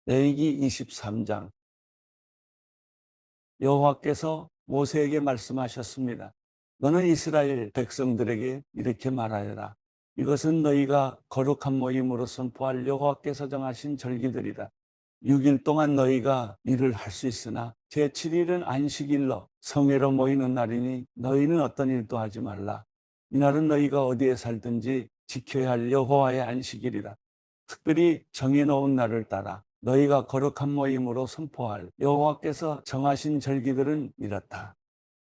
레위기 23장. 여호와께서 모세에게 말씀하셨습니다. 너는 이스라엘 백성들에게 이렇게 말하여라. 이것은 너희가 거룩한 모임으로 선포할 여호와께서 정하신 절기들이다. 6일 동안 너희가 일을 할 수 있으나 제7일은 안식일로 성회로 모이는 날이니 너희는 어떤 일도 하지 말라. 이날은 너희가 어디에 살든지 지켜야 할 여호와의 안식일이다. 특별히 정해놓은 날을 따라 너희가 거룩한 모임으로 선포할 여호와께서 정하신 절기들은 이렇다.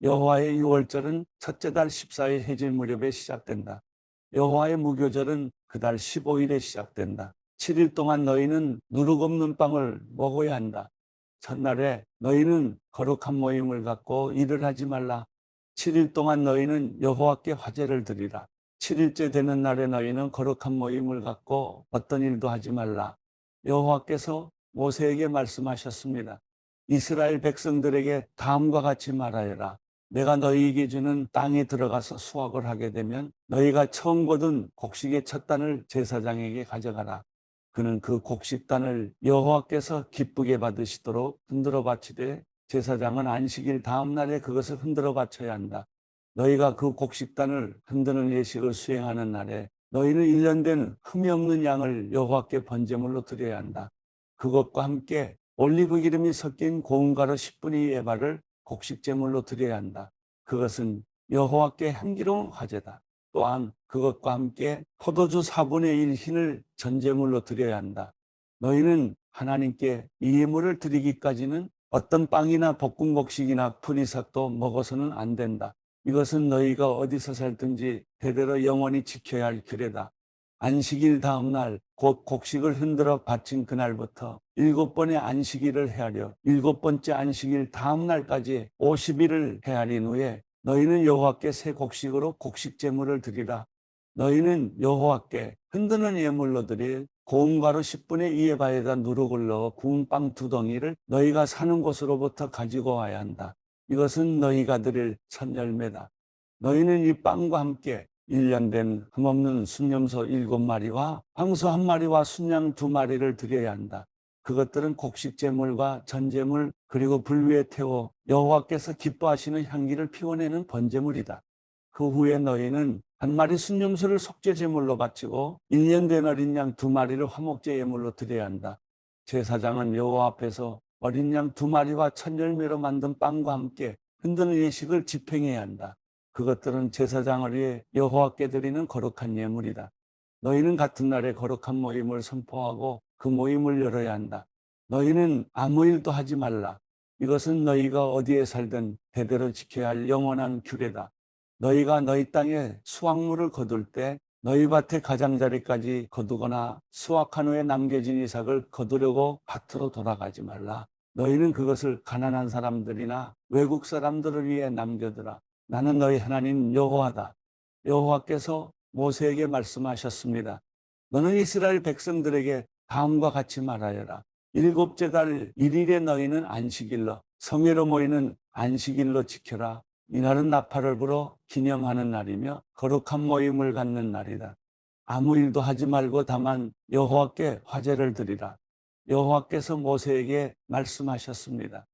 여호와의 유월절은 첫째 달 14일 해질 무렵에 시작된다. 여호와의 무교절은 그 달 15일에 시작된다. 7일 동안 너희는 누룩 없는 빵을 먹어야 한다. 첫날에 너희는 거룩한 모임을 갖고 일을 하지 말라. 7일 동안 너희는 여호와께 화제를 드리라. 7일째 되는 날에 너희는 거룩한 모임을 갖고 어떤 일도 하지 말라. 여호와께서 모세에게 말씀하셨습니다. 이스라엘 백성들에게 다음과 같이 말하여라. 내가 너희에게 주는 땅에 들어가서 수확을 하게 되면 너희가 처음 거둔 곡식의 첫 단을 제사장에게 가져가라. 그는 그 곡식단을 여호와께서 기쁘게 받으시도록 흔들어 바치되 제사장은 안식일 다음 날에 그것을 흔들어 바쳐야 한다. 너희가 그 곡식단을 흔드는 예식을 수행하는 날에 너희는 1년 된 흠이 없는 양을 여호와께 번제물로 드려야 한다. 그것과 함께 올리브 기름이 섞인 고운 가루 10분의 2 에바를 곡식제물로 드려야 한다. 그것은 여호와께 향기로운 화제다. 또한 그것과 함께 포도주 4분의 1 흰을 전제물로 드려야 한다. 너희는 하나님께 이 예물을 드리기까지는 어떤 빵이나 볶은 곡식이나 풀이삭도 먹어서는 안 된다. 이것은 너희가 어디서 살든지 대대로 영원히 지켜야 할 규례다. 안식일 다음 날 곧 곡식을 흔들어 바친 그날부터 7번의 안식일을 헤아려 7번째 안식일 다음 날까지 50일을 헤아린 후에 너희는 여호와께 새 곡식으로 곡식 제물을 드리라. 너희는 여호와께 흔드는 예물로 드릴 고운 가루 10분의 2의 바에다 누룩을 넣어 구운 빵 2덩이를 너희가 사는 곳으로부터 가지고 와야 한다. 이것은 너희가 드릴 첫 열매다. 너희는 이 빵과 함께 1년 된 흠없는 순염소 7마리와 황소 1마리와 순양 2마리를 드려야 한다. 그것들은 곡식 제물과 전제물 그리고 불 위에 태워 여호와께서 기뻐하시는 향기를 피워내는 번제물이다. 그 후에 너희는 1마리 순염소를 속죄 제물로 바치고 1년 된 어린 양 2마리를 화목제 예물로 드려야 한다. 제사장은 여호와 앞에서 어린 양 2마리와 첫 열매로 만든 빵과 함께 흔드는 예식을 집행해야 한다. 그것들은 제사장을 위해 여호와께 드리는 거룩한 예물이다. 너희는 같은 날에 거룩한 모임을 선포하고 그 모임을 열어야 한다. 너희는 아무 일도 하지 말라. 이것은 너희가 어디에 살든 대대로 지켜야 할 영원한 규례다. 너희가 너희 땅에 수확물을 거둘 때 너희 밭의 가장자리까지 거두거나 수확한 후에 남겨진 이삭을 거두려고 밭으로 돌아가지 말라. 너희는 그것을 가난한 사람들이나 외국 사람들을 위해 남겨두라. 나는 너희 하나님 여호와다. 여호와께서 모세에게 말씀하셨습니다. 너는 이스라엘 백성들에게 다음과 같이 말하여라. 7째 달 1일에 너희는 안식일로 성회로 모이는 안식일로 지켜라. 이날은 나팔을 불어 기념하는 날이며 거룩한 모임을 갖는 날이다. 아무 일도 하지 말고 다만 여호와께 화제를 드리라. 여호와께서 모세에게 말씀하셨습니다.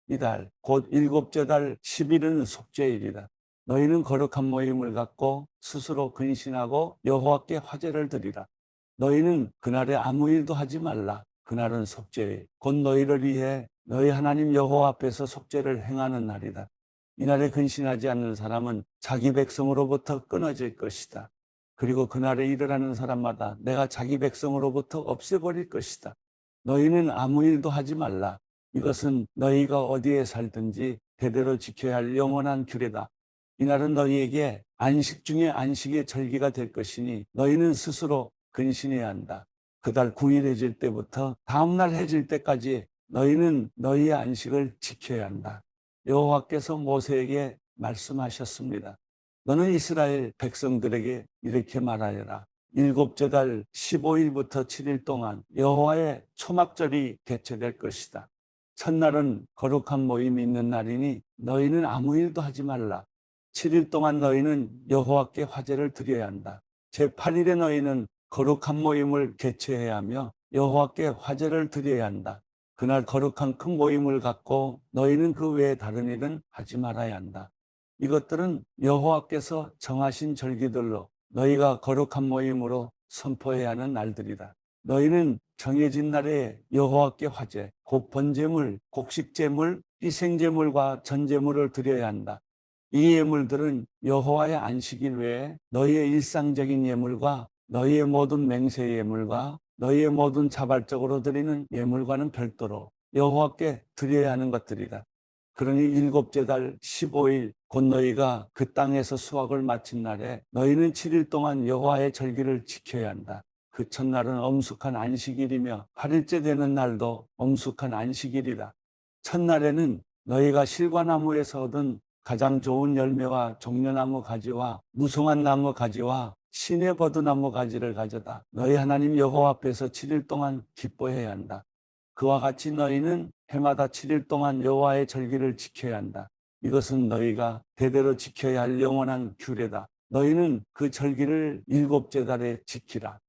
이달 곧 7째 달 10일은 속죄일이다. 너희는 거룩한 모임을 갖고 스스로 근신하고 여호와께 화제를 드리라. 너희는 그날에 아무 일도 하지 말라. 그날은 속죄일, 곧 너희를 위해 너희 하나님 여호와 앞에서 속죄를 행하는 날이다. 이날에 근신하지 않는 사람은 자기 백성으로부터 끊어질 것이다. 그리고 그날에 일을 하는 사람마다 내가 자기 백성으로부터 없애버릴 것이다. 너희는 아무 일도 하지 말라. 이것은 너희가 어디에 살든지 대대로 지켜야 할 영원한 규례다. 이날은 너희에게 안식 중에 안식의 절기가 될 것이니 너희는 스스로 근신해야 한다. 그달 9일 해질 때부터 다음날 해질 때까지 너희는 너희의 안식을 지켜야 한다. 여호와께서 모세에게 말씀하셨습니다. 너는 이스라엘 백성들에게 이렇게 말하여라. 7째 달 15일부터 7일 동안 여호와의 초막절이 개최될 것이다. 첫날은 거룩한 모임이 있는 날이니 너희는 아무 일도 하지 말라. 7일 동안 너희는 여호와께 화제를 드려야 한다. 제8일에 너희는 거룩한 모임을 개최해야 하며 여호와께 화제를 드려야 한다. 그날 거룩한 큰 모임을 갖고 너희는 그 외에 다른 일은 하지 말아야 한다. 이것들은 여호와께서 정하신 절기들로 너희가 거룩한 모임으로 선포해야 하는 날들이다. 너희는 정해진 날에 여호와께 화제, 곧 번제물, 곡식제물, 희생제물과 전제물을 드려야 한다. 이 예물들은 여호와의 안식일 외에 너희의 일상적인 예물과 너희의 모든 맹세 예물과 너희의 모든 자발적으로 드리는 예물과는 별도로 여호와께 드려야 하는 것들이다. 그러니 일곱째 달 15일 곧 너희가 그 땅에서 수확을 마친 날에 너희는 7일 동안 여호와의 절기를 지켜야 한다. 그 첫날은 엄숙한 안식일이며 8일째 되는 날도 엄숙한 안식일이다. 첫날에는 너희가 실과나무에서 얻은 가장 좋은 열매와 종려나무 가지와 무성한 나무 가지와 신의 버드나무 가지를 가져다 너희 하나님 여호와 앞에서 7일 동안 기뻐해야 한다. 그와 같이 너희는 해마다 7일 동안 여호와의 절기를 지켜야 한다. 이것은 너희가 대대로 지켜야 할 영원한 규례다. 너희는 그 절기를 일곱째 달에 지키라.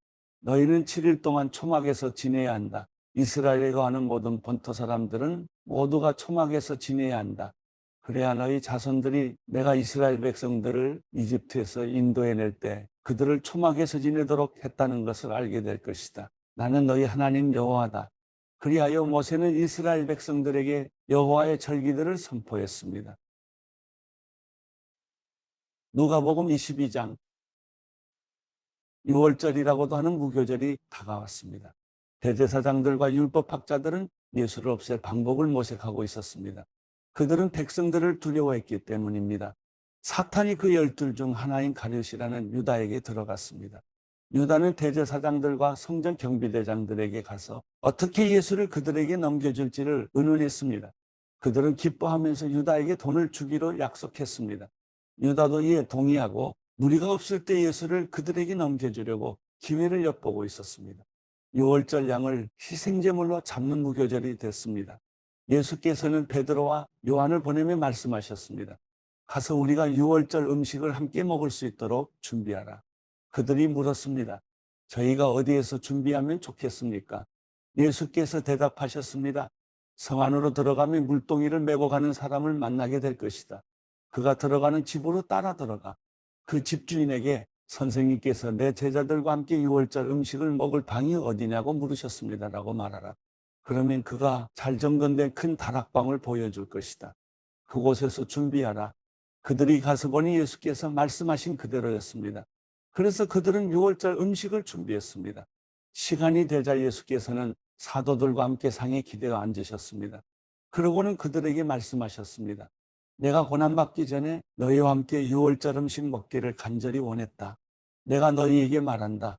너희는 7일 동안 초막에서 지내야 한다. 이스라엘에 거하는 모든 본토 사람들은 모두가 초막에서 지내야 한다. 그래야 너희 자손들이 내가 이스라엘 백성들을 이집트에서 인도해낼 때 그들을 초막에서 지내도록 했다는 것을 알게 될 것이다. 나는 너희 하나님 여호와다. 그리하여 모세는 이스라엘 백성들에게 여호와의 절기들을 선포했습니다. 누가복음 22장 6월절이라고도 하는 무교절이 다가왔습니다. 대제사장들과 율법학자들은 예수를 없앨 방법을 모색하고 있었습니다. 그들은 백성들을 두려워했기 때문입니다. 사탄이 그 12 중 하나인 가룟이라는 유다에게 들어갔습니다. 유다는 대제사장들과 성전 경비대장들에게 가서 어떻게 예수를 그들에게 넘겨줄지를 의논했습니다. 그들은 기뻐하면서 유다에게 돈을 주기로 약속했습니다. 유다도 이에 동의하고 무리가 없을 때 예수를 그들에게 넘겨주려고 기회를 엿보고 있었습니다. 6월절 양을 희생제물로 잡는 무교절이 됐습니다. 예수께서는 베드로와 요한을 보내며 말씀하셨습니다. 가서 우리가 6월절 음식을 함께 먹을 수 있도록 준비하라. 그들이 물었습니다. 저희가 어디에서 준비하면 좋겠습니까? 예수께서 대답하셨습니다. 성 안으로 들어가면 물동이를 메고 가는 사람을 만나게 될 것이다. 그가 들어가는 집으로 따라 들어가. 그 집주인에게 선생님께서 내 제자들과 함께 6월절 음식을 먹을 방이 어디냐고 물으셨습니다. 라고 말하라. 그러면 그가 잘 정돈된 큰 다락방을 보여줄 것이다. 그곳에서 준비하라. 그들이 가서 보니 예수께서 말씀하신 그대로였습니다. 그래서 그들은 6월절 음식을 준비했습니다. 시간이 되자 예수께서는 사도들과 함께 상에 기대어 앉으셨습니다. 그러고는 그들에게 말씀하셨습니다. 내가 고난받기 전에 너희와 함께 6월절 음식 먹기를 간절히 원했다. 내가 너희에게 말한다.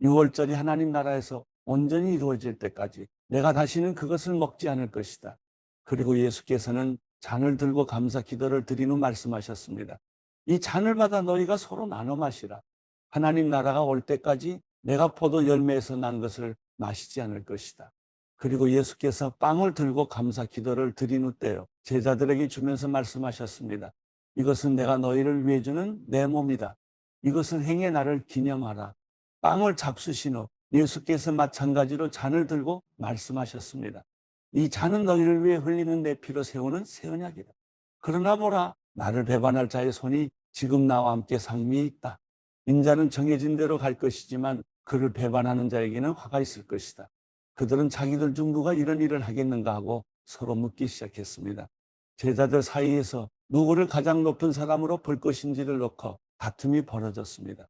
6월절이 하나님 나라에서 온전히 이루어질 때까지 내가 다시는 그것을 먹지 않을 것이다. 그리고 예수께서는 잔을 들고 감사 기도를 드린 후 말씀하셨습니다. 이 잔을 받아 너희가 서로 나눠 마시라. 하나님 나라가 올 때까지 내가 포도 열매에서 난 것을 마시지 않을 것이다. 그리고 예수께서 빵을 들고 감사 기도를 드린 후 때요 제자들에게 주면서 말씀하셨습니다. 이것은 내가 너희를 위해 주는 내 몸이다. 이것을 행해 나를 기념하라. 빵을 잡수신 후 예수께서 마찬가지로 잔을 들고 말씀하셨습니다. 이 잔은 너희를 위해 흘리는 내 피로 세우는 새 언약이다. 그러나 보라, 나를 배반할 자의 손이 지금 나와 함께 상미에 있다. 인자는 정해진 대로 갈 것이지만 그를 배반하는 자에게는 화가 있을 것이다. 그들은 자기들 중 누가 이런 일을 하겠는가 하고 서로 묻기 시작했습니다. 제자들 사이에서 누구를 가장 높은 사람으로 볼 것인지를 놓고 다툼이 벌어졌습니다.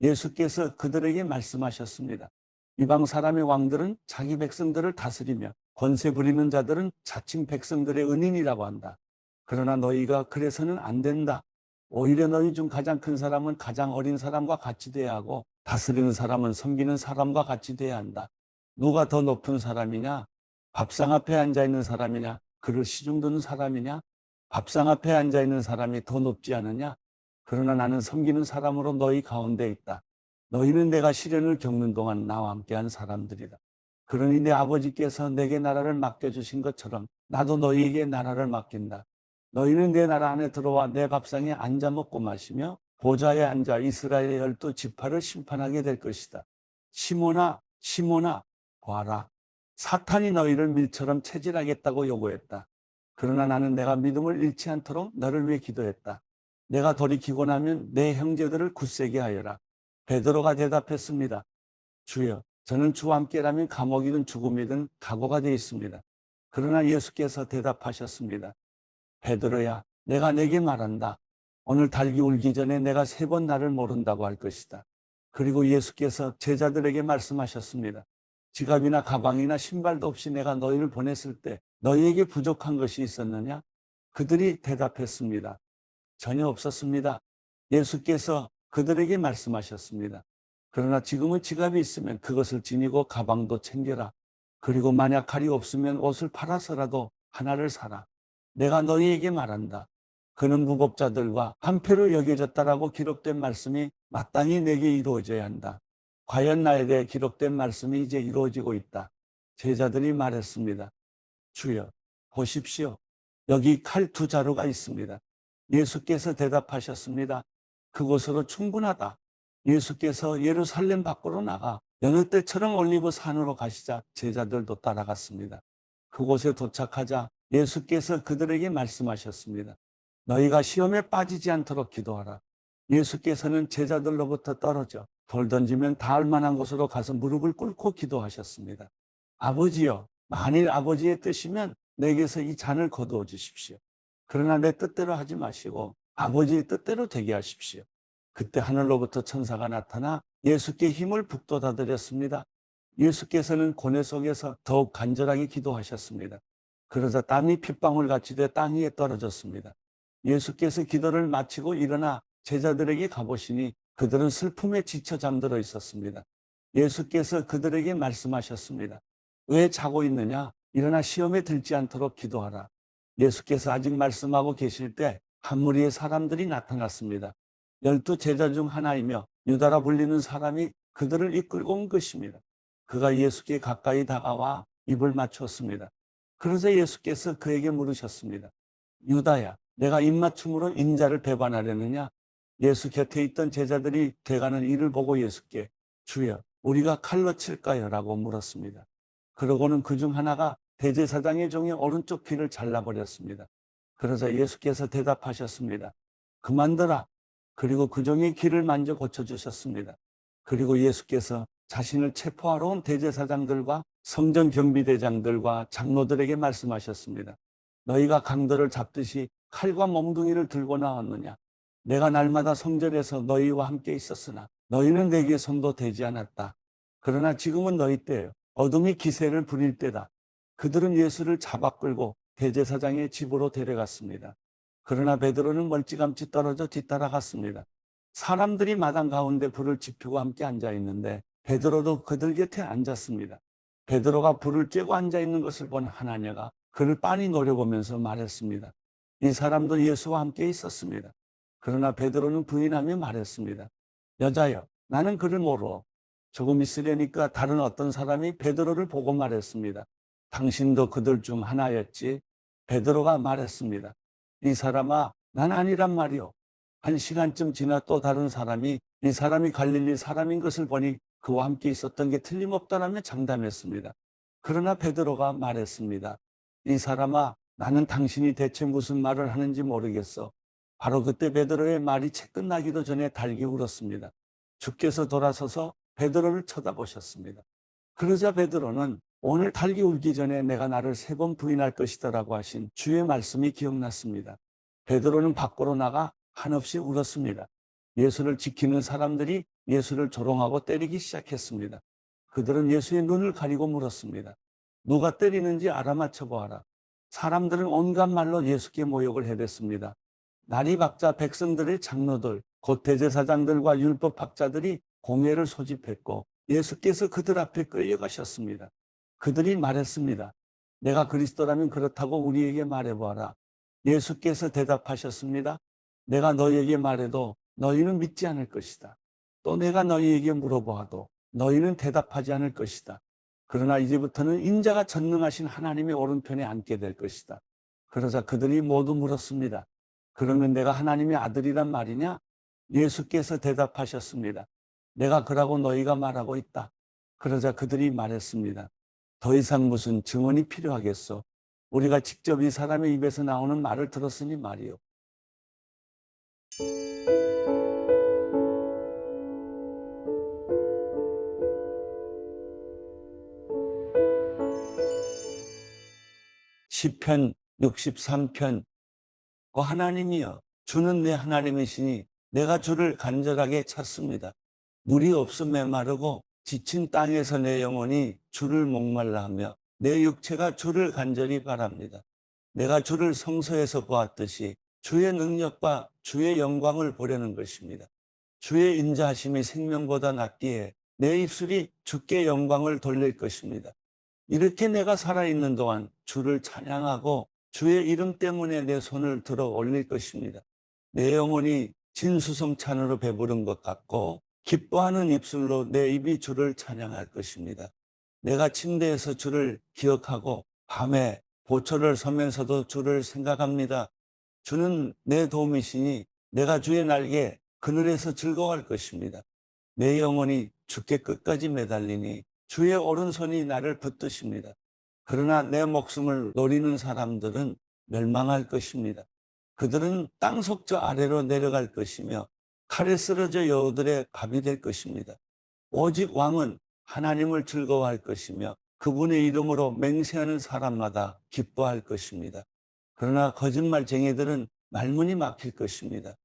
예수께서 그들에게 말씀하셨습니다. 이방 사람의 왕들은 자기 백성들을 다스리며 권세 부리는 자들은 자칭 백성들의 은인이라고 한다. 그러나 너희가 그래서는 안 된다. 오히려 너희 중 가장 큰 사람은 가장 어린 사람과 같이 돼야 하고 다스리는 사람은 섬기는 사람과 같이 돼야 한다. 누가 더 높은 사람이냐? 밥상 앞에 앉아있는 사람이냐? 그를 시중 드는 사람이냐? 밥상 앞에 앉아있는 사람이 더 높지 않으냐? 그러나 나는 섬기는 사람으로 너희 가운데 있다. 너희는 내가 시련을 겪는 동안 나와 함께한 사람들이다. 그러니 내 아버지께서 내게 나라를 맡겨주신 것처럼 나도 너희에게 나라를 맡긴다. 너희는 내 나라 안에 들어와 내 밥상에 앉아 먹고 마시며 보좌에 앉아 이스라엘의 12 지파를 심판하게 될 것이다. 시몬아, 시몬아, 보아라. 사탄이 너희를 밀처럼 체질하겠다고 요구했다. 그러나 나는 내가 믿음을 잃지 않도록 너를 위해 기도했다. 내가 돌이키고 나면 내 형제들을 굳세게 하여라. 베드로가 대답했습니다. 주여, 저는 주와 함께라면 감옥이든 죽음이든 각오가 되어 있습니다. 그러나 예수께서 대답하셨습니다. 베드로야, 내가 내게 말한다. 오늘 달기 울기 전에 내가 3번 나를 모른다고 할 것이다. 그리고 예수께서 제자들에게 말씀하셨습니다. 지갑이나 가방이나 신발도 없이 내가 너희를 보냈을 때 너희에게 부족한 것이 있었느냐? 그들이 대답했습니다. 전혀 없었습니다. 예수께서 그들에게 말씀하셨습니다. 그러나 지금은 지갑이 있으면 그것을 지니고 가방도 챙겨라. 그리고 만약 칼이 없으면 옷을 팔아서라도 하나를 사라. 내가 너희에게 말한다. 그는 무법자들과 한패로 여겨졌다라고 기록된 말씀이 마땅히 내게 이루어져야 한다. 과연 나에 대해 기록된 말씀이 이제 이루어지고 있다. 제자들이 말했습니다. 주여, 보십시오. 여기 칼 2자루가 있습니다. 예수께서 대답하셨습니다. 그곳으로 충분하다. 예수께서 예루살렘 밖으로 나가 여느 때처럼 올리브 산으로 가시자 제자들도 따라갔습니다. 그곳에 도착하자 예수께서 그들에게 말씀하셨습니다. 너희가 시험에 빠지지 않도록 기도하라. 예수께서는 제자들로부터 떨어져 돌 던지면 닿을 만한 곳으로 가서 무릎을 꿇고 기도하셨습니다. 아버지여, 만일 아버지의 뜻이면 내게서 이 잔을 거두어 주십시오. 그러나 내 뜻대로 하지 마시고 아버지의 뜻대로 되게 하십시오. 그때 하늘로부터 천사가 나타나 예수께 힘을 북돋아드렸습니다. 예수께서는 고뇌 속에서 더욱 간절하게 기도하셨습니다. 그러자 땀이 핏방울같이 돼 땅 위에 떨어졌습니다. 예수께서 기도를 마치고 일어나 제자들에게 가보시니 그들은 슬픔에 지쳐 잠들어 있었습니다. 예수께서 그들에게 말씀하셨습니다. 왜 자고 있느냐? 일어나 시험에 들지 않도록 기도하라. 예수께서 아직 말씀하고 계실 때 한 무리의 사람들이 나타났습니다. 12 제자 중 하나이며 유다라 불리는 사람이 그들을 이끌고 온 것입니다. 그가 예수께 가까이 다가와 입을 맞추었습니다. 그러자 예수께서 그에게 물으셨습니다. 유다야, 내가 입맞춤으로 인자를 배반하려느냐? 예수 곁에 있던 제자들이 돼가는 이를 보고 예수께 주여, 우리가 칼로 칠까요? 라고 물었습니다. 그러고는 그중 하나가 대제사장의 종의 오른쪽 귀를 잘라버렸습니다. 그러자 예수께서 대답하셨습니다. 그만둬라. 그리고 그 종의 귀를 만져 고쳐주셨습니다. 그리고 예수께서 자신을 체포하러 온 대제사장들과 성전 경비대장들과 장로들에게 말씀하셨습니다. 너희가 강도를 잡듯이 칼과 몽둥이를 들고 나왔느냐? 내가 날마다 성전에서 너희와 함께 있었으나 너희는 내게 손도 대지 않았다. 그러나 지금은 너희 때요. 어둠이 기세를 부릴 때다. 그들은 예수를 잡아 끌고 대제사장의 집으로 데려갔습니다. 그러나 베드로는 멀찌감치 떨어져 뒤따라갔습니다. 사람들이 마당 가운데 불을 지피고 함께 앉아 있는데 베드로도 그들 곁에 앉았습니다. 베드로가 불을 쬐고 앉아 있는 것을 본 하나냐가 그를 빤히 노려보면서 말했습니다. 이 사람도 예수와 함께 있었습니다. 그러나 베드로는 부인하며 말했습니다. 여자여, 나는 그를 모르오. 조금 있으려니까 다른 어떤 사람이 베드로를 보고 말했습니다. 당신도 그들 중 하나였지? 베드로가 말했습니다. 이 사람아, 난 아니란 말이오. 1시간쯤 지나 또 다른 사람이 이 사람이 갈릴리 사람인 것을 보니 그와 함께 있었던 게 틀림없다라며 장담했습니다. 그러나 베드로가 말했습니다. 이 사람아, 나는 당신이 대체 무슨 말을 하는지 모르겠어. 바로 그때 베드로의 말이 채 끝나기도 전에 달기 울었습니다. 주께서 돌아서서 베드로를 쳐다보셨습니다. 그러자 베드로는 오늘 달기 울기 전에 내가 나를 3번 부인할 것이다라고 하신 주의 말씀이 기억났습니다. 베드로는 밖으로 나가 한없이 울었습니다. 예수를 지키는 사람들이 예수를 조롱하고 때리기 시작했습니다. 그들은 예수의 눈을 가리고 물었습니다. 누가 때리는지 알아맞혀 보아라. 사람들은 온갖 말로 예수께 모욕을 해댔습니다. 나리박자 백성들의 장로들, 곧 대제사장들과 율법학자들이 공회를 소집했고 예수께서 그들 앞에 끌려가셨습니다. 그들이 말했습니다. 내가 그리스도라면 그렇다고 우리에게 말해보아라. 예수께서 대답하셨습니다. 내가 너희에게 말해도 너희는 믿지 않을 것이다. 또 내가 너희에게 물어보아도 너희는 대답하지 않을 것이다. 그러나 이제부터는 인자가 전능하신 하나님의 오른편에 앉게 될 것이다. 그러자 그들이 모두 물었습니다. 그러면 내가 하나님의 아들이란 말이냐? 예수께서 대답하셨습니다. 내가 그라고 너희가 말하고 있다. 그러자 그들이 말했습니다. 더 이상 무슨 증언이 필요하겠소? 우리가 직접 이 사람의 입에서 나오는 말을 들었으니 말이요. 시편 63편. 하나님이여, 주는 내 하나님이시니 내가 주를 간절하게 찾습니다. 물이 없어 메마르고 지친 땅에서 내 영혼이 주를 목말라 하며 내 육체가 주를 간절히 바랍니다. 내가 주를 성소에서 보았듯이 주의 능력과 주의 영광을 보려는 것입니다. 주의 인자하심이 생명보다 낫기에 내 입술이 주께 영광을 돌릴 것입니다. 이렇게 내가 살아있는 동안 주를 찬양하고 주의 이름 때문에 내 손을 들어 올릴 것입니다. 내 영혼이 진수성찬으로 배부른 것 같고 기뻐하는 입술로 내 입이 주를 찬양할 것입니다. 내가 침대에서 주를 기억하고 밤에 보초를 서면서도 주를 생각합니다. 주는 내 도움이시니 내가 주의 날개 그늘에서 즐거워할 것입니다. 내 영혼이 주께 끝까지 매달리니 주의 오른손이 나를 붙드십니다. 그러나 내 목숨을 노리는 사람들은 멸망할 것입니다. 그들은 땅속 저 아래로 내려갈 것이며 칼에 쓰러져 여우들의 갑이 될 것입니다. 오직 왕은 하나님을 즐거워할 것이며 그분의 이름으로 맹세하는 사람마다 기뻐할 것입니다. 그러나 거짓말쟁이들은 말문이 막힐 것입니다.